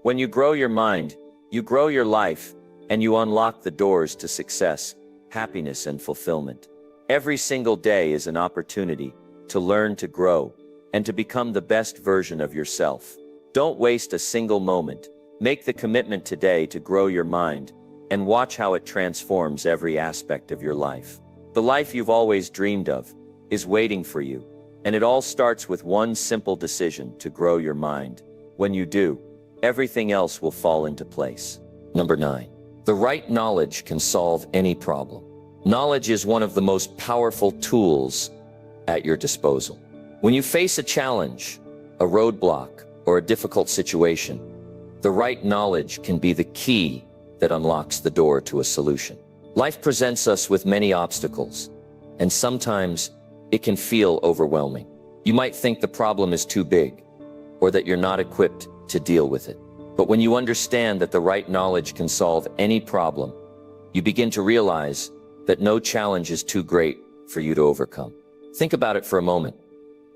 Speaker 1: When you grow your mind, you grow your life, and you unlock the doors to success, happiness, and fulfillment. Every single day is an opportunity to learn, to grow, and to become the best version of yourself. Don't waste a single moment. Make the commitment today to grow your mind and watch how it transforms every aspect of your life. The life you've always dreamed of is waiting for you, and it all starts with one simple decision to grow your mind. When you do, everything else will fall into place. Number 9. The right knowledge can solve any problem. Knowledge is one of the most powerful tools at your disposal. When you face a challenge, a roadblock, or a difficult situation, the right knowledge can be the key that unlocks the door to a solution. Life presents us with many obstacles, and sometimes it can feel overwhelming. You might think the problem is too big, or that you're not equipped to deal with it. But when you understand that the right knowledge can solve any problem, you begin to realize that no challenge is too great for you to overcome. Think about it for a moment.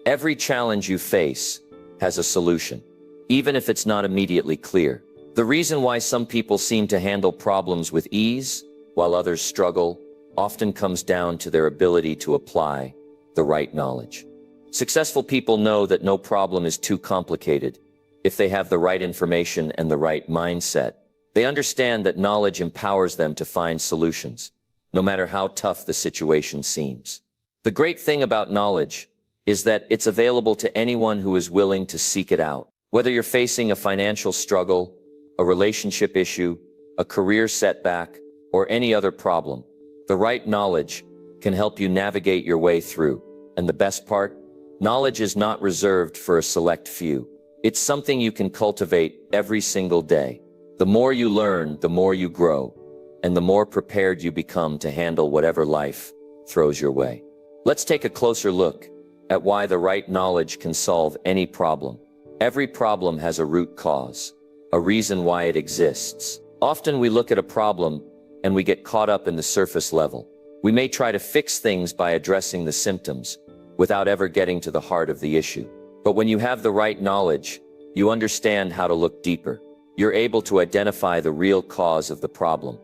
Speaker 1: Every challenge you face has a solution, even if it's not immediately clear. The reason why some people seem to handle problems with ease, while others struggle, often comes down to their ability to apply the right knowledge. Successful people know that no problem is too complicated if they have the right information and the right mindset. They understand that knowledge empowers them to find solutions, no matter how tough the situation seems. The great thing about knowledge is that it's available to anyone who is willing to seek it out. Whether you're facing a financial struggle, a relationship issue, a career setback, or any other problem, the right knowledge can help you navigate your way through. And the best part? Knowledge is not reserved for a select few. It's something you can cultivate every single day. The more you learn, the more you grow, and the more prepared you become to handle whatever life throws your way. Let's take a closer look at why the right knowledge can solve any problem. Every problem has a root cause, a reason why it exists. Often we look at a problem and we get caught up in the surface level. We may try to fix things by addressing the symptoms without ever getting to the heart of the issue. But when you have the right knowledge, you understand how to look deeper. You're able to identify the real cause of the problem.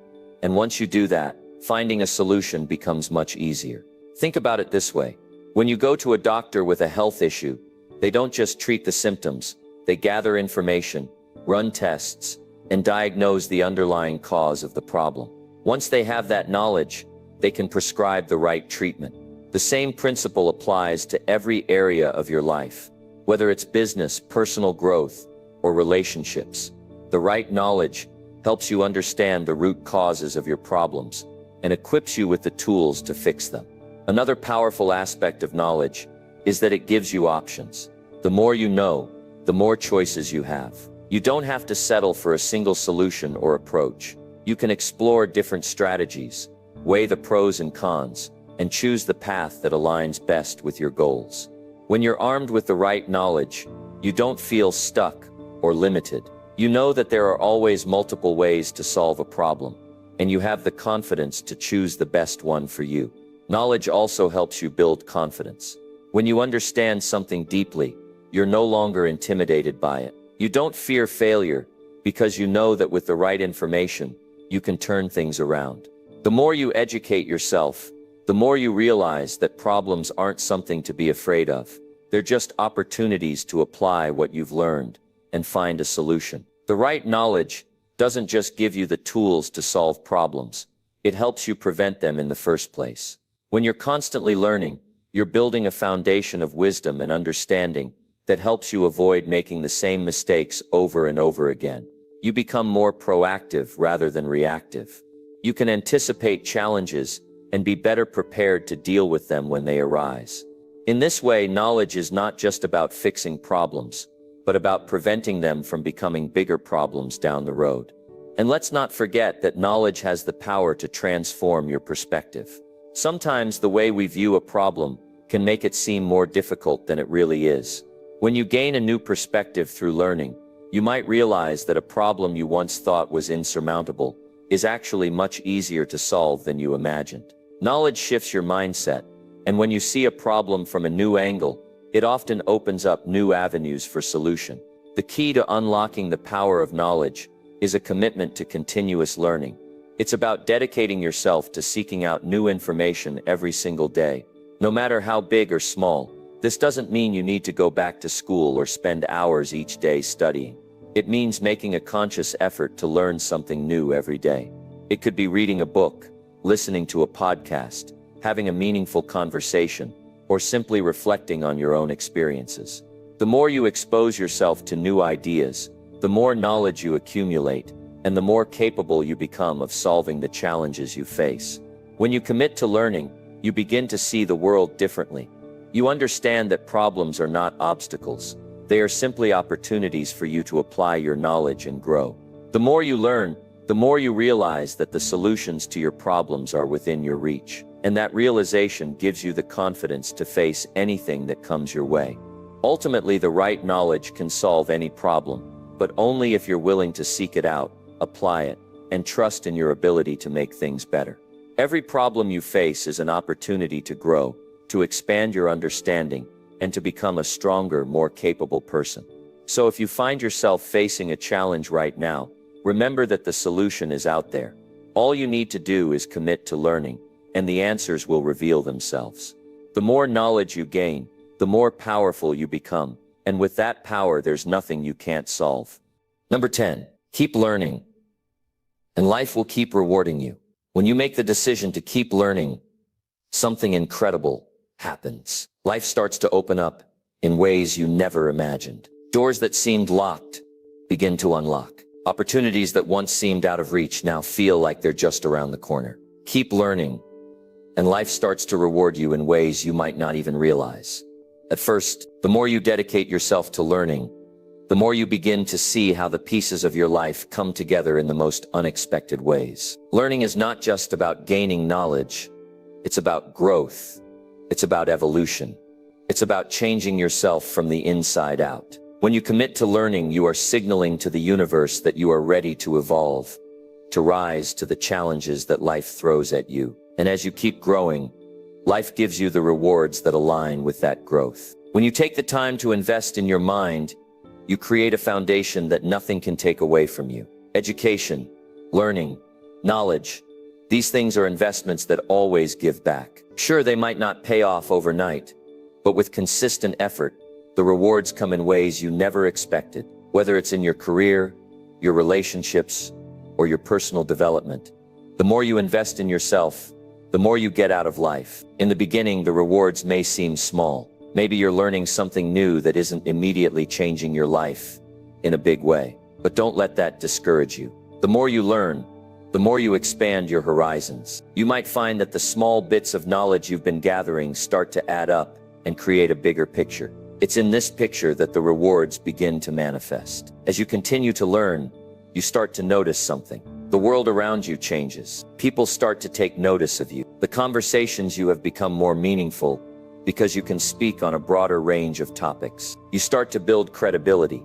Speaker 1: And once you do that, finding a solution becomes much easier. Think about it this way. When you go to a doctor with a health issue, they don't just treat the symptoms, they gather information, run tests, and diagnose the underlying cause of the problem. Once they have that knowledge, they can prescribe the right treatment. The same principle applies to every area of your life, whether it's business, personal growth, or relationships. The right knowledge helps you understand the root causes of your problems and equips you with the tools to fix them. Another powerful aspect of knowledge is that it gives you options. The more you know, the more choices you have. You don't have to settle for a single solution or approach. You can explore different strategies, weigh the pros and cons, and choose the path that aligns best with your goals. When you're armed with the right knowledge, you don't feel stuck or limited. You know that there are always multiple ways to solve a problem, and you have the confidence to choose the best one for you. Knowledge also helps you build confidence. When you understand something deeply, you're no longer intimidated by it. You don't fear failure because you know that with the right information, you can turn things around. The more you educate yourself, the more you realize that problems aren't something to be afraid of. They're just opportunities to apply what you've learned and find a solution. The right knowledge doesn't just give you the tools to solve problems. It helps you prevent them in the first place. When you're constantly learning, you're building a foundation of wisdom and understanding that helps you avoid making the same mistakes over and over again. You become more proactive rather than reactive. You can anticipate challenges and be better prepared to deal with them when they arise. In this way, knowledge is not just about fixing problems, but about preventing them from becoming bigger problems down the road. And let's not forget that knowledge has the power to transform your perspective. Sometimes the way we view a problem can make it seem more difficult than it really is. When you gain a new perspective through learning, you might realize that a problem you once thought was insurmountable is actually much easier to solve than you imagined. Knowledge shifts your mindset, and when you see a problem from a new angle, it often opens up new avenues for solution. The key to unlocking the power of knowledge is a commitment to continuous learning. It's about dedicating yourself to seeking out new information every single day, no matter how big or small. This doesn't mean you need to go back to school or spend hours each day studying. It means making a conscious effort to learn something new every day. It could be reading a book, listening to a podcast, having a meaningful conversation, or simply reflecting on your own experiences. The more you expose yourself to new ideas, the more knowledge you accumulate, and the more capable you become of solving the challenges you face. When you commit to learning, you begin to see the world differently. You understand that problems are not obstacles. They are simply opportunities for you to apply your knowledge and grow. The more you learn, the more you realize that the solutions to your problems are within your reach. And that realization gives you the confidence to face anything that comes your way. Ultimately, the right knowledge can solve any problem, but only if you're willing to seek it out, apply it, and trust in your ability to make things better. Every problem you face is an opportunity to grow, to expand your understanding, and to become a stronger, more capable person. So if you find yourself facing a challenge right now, remember that the solution is out there. All you need to do is commit to learning, and the answers will reveal themselves. The more knowledge you gain, the more powerful you become, and with that power, there's nothing you can't solve. Number 10, keep learning, and life will keep rewarding you. When you make the decision to keep learning, something incredible happens. Life starts to open up in ways you never imagined. Doors that seemed locked begin to unlock. Opportunities that once seemed out of reach now feel like they're just around the corner. Keep learning, and life starts to reward you in ways you might not even realize. At first, the more you dedicate yourself to learning, the more you begin to see how the pieces of your life come together in the most unexpected ways. Learning is not just about gaining knowledge, it's about growth. It's about evolution. It's about changing yourself from the inside out. When you commit to learning, you are signaling to the universe that you are ready to evolve, to rise to the challenges that life throws at you. And as you keep growing, life gives you the rewards that align with that growth. When you take the time to invest in your mind, you create a foundation that nothing can take away from you. Education, learning, knowledge, these things are investments that always give back. Sure, they might not pay off overnight, but with consistent effort, the rewards come in ways you never expected. Whether it's in your career, your relationships, or your personal development, the more you invest in yourself, the more you get out of life. In the beginning, the rewards may seem small. Maybe you're learning something new that isn't immediately changing your life in a big way. But don't let that discourage you. The more you learn, the more you expand your horizons. You might find that the small bits of knowledge you've been gathering start to add up and create a bigger picture. It's in this picture that the rewards begin to manifest. As you continue to learn, you start to notice something. The world around you changes. People start to take notice of you. The conversations you have become more meaningful because you can speak on a broader range of topics. You start to build credibility,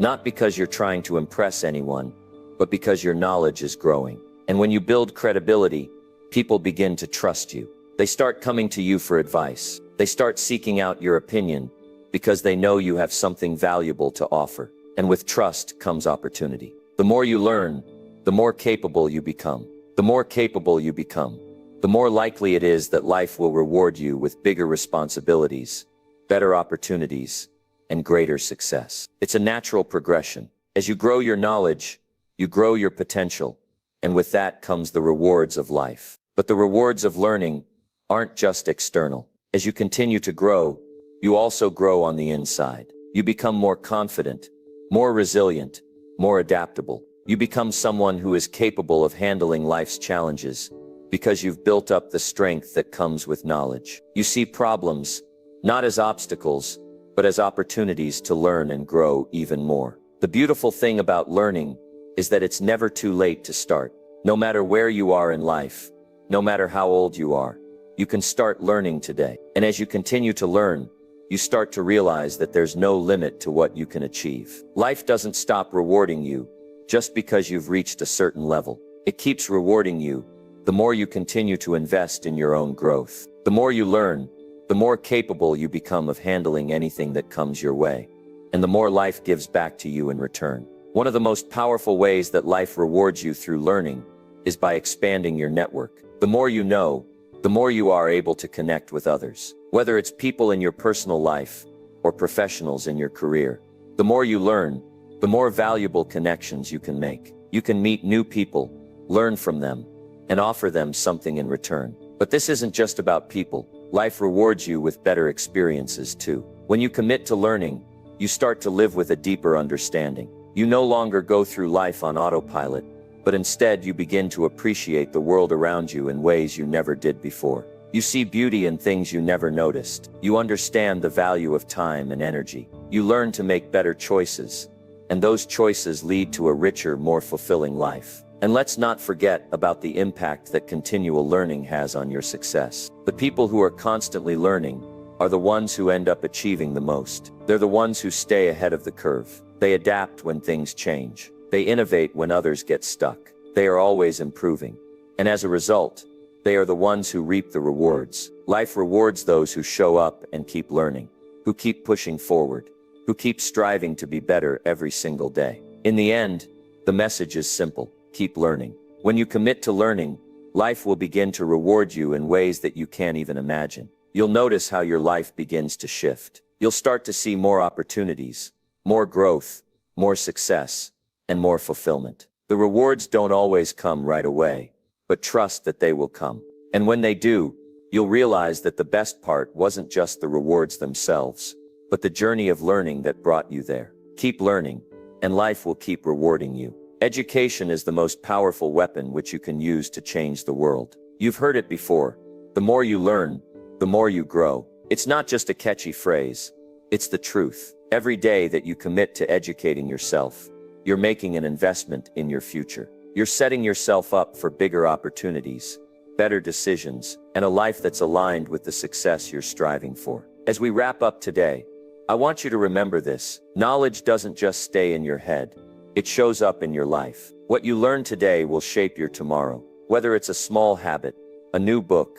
Speaker 1: not because you're trying to impress anyone, but because your knowledge is growing. And when you build credibility, people begin to trust you. They start coming to you for advice. They start seeking out your opinion because they know you have something valuable to offer. And with trust comes opportunity. The more you learn, the more capable you become. The more capable you become, the more likely it is that life will reward you with bigger responsibilities, better opportunities, and greater success. It's a natural progression. As you grow your knowledge, you grow your potential, and with that comes the rewards of life. But the rewards of learning aren't just external. As you continue to grow, you also grow on the inside. You become more confident, more resilient, more adaptable. You become someone who is capable of handling life's challenges because you've built up the strength that comes with knowledge. You see problems not as obstacles, but as opportunities to learn and grow even more. The beautiful thing about learning is that it's never too late to start. No matter where you are in life, no matter how old you are, you can start learning today. And as you continue to learn, you start to realize that there's no limit to what you can achieve. Life doesn't stop rewarding you just because you've reached a certain level. It keeps rewarding you the more you continue to invest in your own growth. The more you learn, the more capable you become of handling anything that comes your way, and the more life gives back to you in return. One of the most powerful ways that life rewards you through learning is by expanding your network. The more you know, the more you are able to connect with others. Whether it's people in your personal life or professionals in your career, the more you learn, the more valuable connections you can make. You can meet new people, learn from them, and offer them something in return. But this isn't just about people. Life rewards you with better experiences too. When you commit to learning, you start to live with a deeper understanding. You no longer go through life on autopilot, but instead you begin to appreciate the world around you in ways you never did before. You see beauty in things you never noticed. You understand the value of time and energy. You learn to make better choices, and those choices lead to a richer, more fulfilling life. And let's not forget about the impact that continual learning has on your success. The people who are constantly learning are the ones who end up achieving the most. They're the ones who stay ahead of the curve. They adapt when things change. They innovate when others get stuck. They are always improving. And as a result, they are the ones who reap the rewards. Life rewards those who show up and keep learning, who keep pushing forward, who keep striving to be better every single day. In the end, the message is simple: keep learning. When you commit to learning, life will begin to reward you in ways that you can't even imagine. You'll notice how your life begins to shift. You'll start to see more opportunities, more growth, more success, and more fulfillment. The rewards don't always come right away, but trust that they will come. And when they do, you'll realize that the best part wasn't just the rewards themselves, but the journey of learning that brought you there. Keep learning, and life will keep rewarding you. Education is the most powerful weapon which you can use to change the world. You've heard it before: the more you learn, the more you grow. It's not just a catchy phrase, it's the truth. Every day that you commit to educating yourself, you're making an investment in your future. You're setting yourself up for bigger opportunities, better decisions, and a life that's aligned with the success you're striving for. As we wrap up today, I want you to remember this: knowledge doesn't just stay in your head, it shows up in your life. What you learn today will shape your tomorrow. Whether it's a small habit, a new book,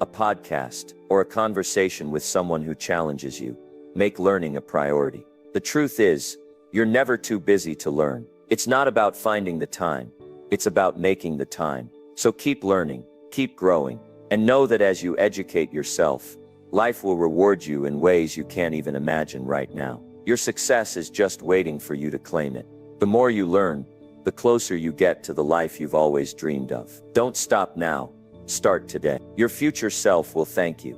Speaker 1: a podcast, or a conversation with someone who challenges you, make learning a priority. The truth is, you're never too busy to learn. It's not about finding the time, it's about making the time. So keep learning, keep growing, and know that as you educate yourself, life will reward you in ways you can't even imagine right now. Your success is just waiting for you to claim it. The more you learn, the closer you get to the life you've always dreamed of. Don't stop now. Start today. Your future self will thank you.